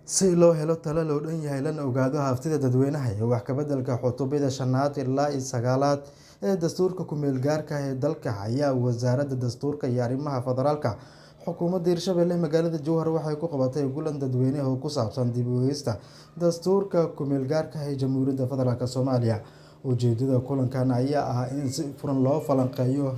Si loo helo talo loo dhan yahay lana ogaado haftida dadweynaha ee wax ka beddelka cutubada shanaad ilaa sagaalaad ee dastuurka ku meel gaarka ah ee dalka ayaa wasaaradda dastuurka iyo arrimaha federaalka xukuumadda Hirshabelle magaalada Jowhar waxay ku qabatay kulan dadweyne oo ku saabsan dib u eegista dastuurka ku meel gaarka ah ee Jamhuuriyadda Federaalka Soomaaliya. Ujeedada kulankan ayaa ah in si furan loo falanqeeyo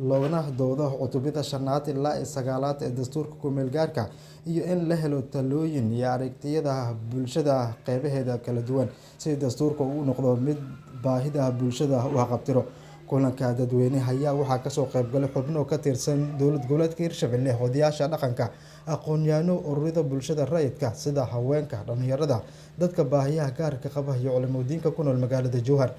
loogana doodo cutubada shanaad ilaa sagaalaad ee dastuurka ku meel gaarka iyo in la helo talooyin iyo aragtiyada bulshada qeybaheeda kala duwan si dastuurka uu noqdo mid baahida bulshada u haqabtiro. Kulanka dadweynaha ayaa waxaa kasoo qayb galay xubno ka tirsan dowlad goboleedka Hirshabelle, odayaasha dhaqanka, aqoon-yahano, ururada bulshada rayidka sida haweenka, dhalinyarada, dadka baahiyaha gaarka qaba iyo culimooyinka ku nool magaalada Jowhar.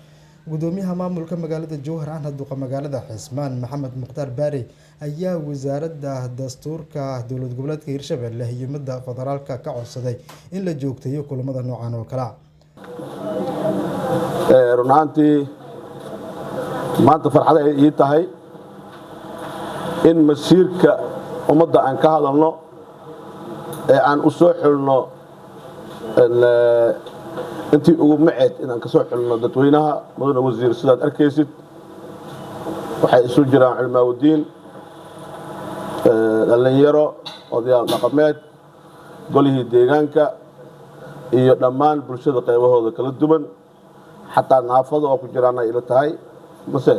Gudoomiyaha maamulka magaalada Jowhar ahna duqa magaalada Xismaan Maxamed Mukhtaar Baari ayaa wasaaradda dastuurka dowlad goboleedka Hirshabelle iyo midda federaalka ka codsaday in la joogteeyo kulamada noocan oo kale ah. Runtii maanta farxad ay ii tahay in masiirka ummadda aan ka hadalno ee aan u soo xulno intii ugu maceed inaan ka soo xulno dadweynaha mudane wasiir sidaad arkaysid waxay isu jiraan cilmaawdiin, dhalinyaro, odayaal dhaqameed, golihii deegaanka iyo dhammaan bulshada qaybahooda kala duwan, xataa naafada oo ku jiraan ay ila tahay mase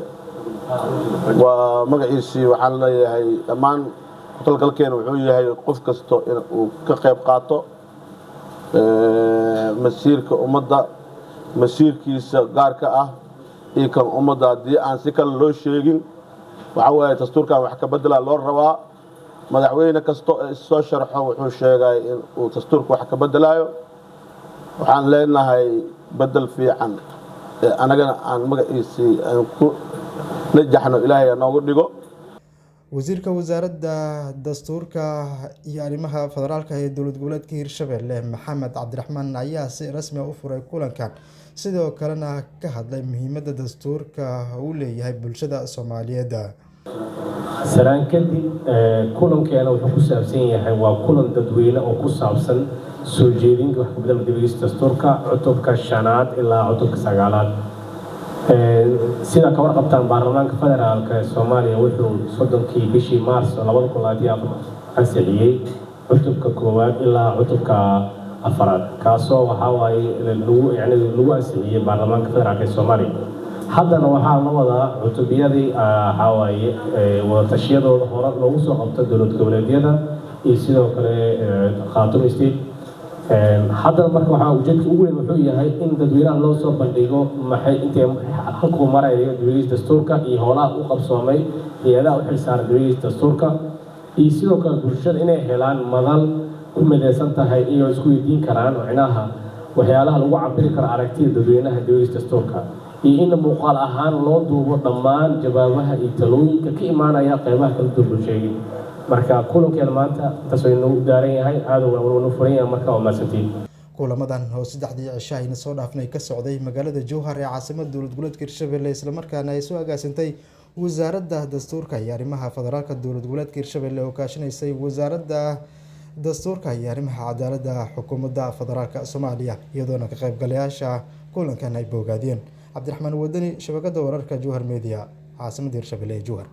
waa magaciisii waxaan leeyahay dhammaan talgalkeena wuxuu yahay qof kasto in uu ka qayb qaato masiirka ummadda, masiirkiisa gaarka ah iyo kan ummadda haddii aan si kale loo sheegin waxa waaye dastuurkan wax ka beddelaa loo rabaa. Madaxweyne kasto ee soo sharxo wuxuu sheegay in uu dastuurka wax ka beddelaayo. Waxaan leenahay beddel fiican anagana aan magaciisii aan ku najaxno ilaahay noogu dhigo. Wasiirka wasaaradda dastuurka iyo arrimaha federaalka ee dowlad goboleedka Hirshabelle Maxamed Cabdiraxmaan ayaa si rasmi ah u furay kulankan, sidoo kalena ka hadlay muhiimadda dastuurka uu leeyahay bulshada Soomaaliyeed. Salaan kadib kulankeena wuxuu ku saabsan yahay waa kulan dadweyne oo ku saabsan soo jeedinta wax ka beddelka dastuurka cutubka shanaad ilaa cutubka sagaalaad. sida ka warqabtaan baarlamaanka federaalka ee Soomaaliya wuxuu 30kii bishii Maarso 2024 ansixiyay cutubka koowaad ilaa cutubka afaraad kaasoo waxa waaye lagu ansixiyay baarlamaanka federaalka ee Soomaaliya. haddana waxaa la wadaa cutubiyadii waxa waaye wada tashiyadooda hore loogu soo qabto dowlad goboleedyada iyo sidoo kale Khartoum State. haddana marka waxaa ujeedka ugu weyn wuxuu yahay in dadweynaha loo soo bandhigo maxay intee halkuu marayo dowladda dastuurka iyo howlaha u qabsoomay hay'adaha u xilsaaran dowladda dastuurka iyo sidoo kale bulshada inay helaan madal ku midaysan tahay iyo isku weydiin karaan macnaha waxyaalaha lagu cabiri karo aragtida dadweynaha dowladda dastuurka iyo in muuqaal ahaan loo duubo dhammaan jawaabaha iyo talooyinka ka imaanaya qaybaha kala duwan bulshada. marka kulankeena maanta tasoo daaran yahay aad u furan yahay marka oo maasantiin. Kulamadan oo saddexdii cisho ayna soo dhaafnay ka socday magaalada Jowhar ee caasimadda dowlad goboleedka Hirshabelle isla markaana ay soo agaasintay wasaaradda dastuurka iyo arrimaha federaalka dowlad goboleedka Hirshabelle oo kaashanaysay wasaaradda dastuurka iyo arrimaha cadaaladda xukuumadda federaalka Soomaaliya iyadoona ka qaybgalayaasha kulankan ay bogaadeen. Cabdiraxmaan Wadani, shabakadda wararka Jowhar Media, caasimadda Hirshabelle ee Jowhar.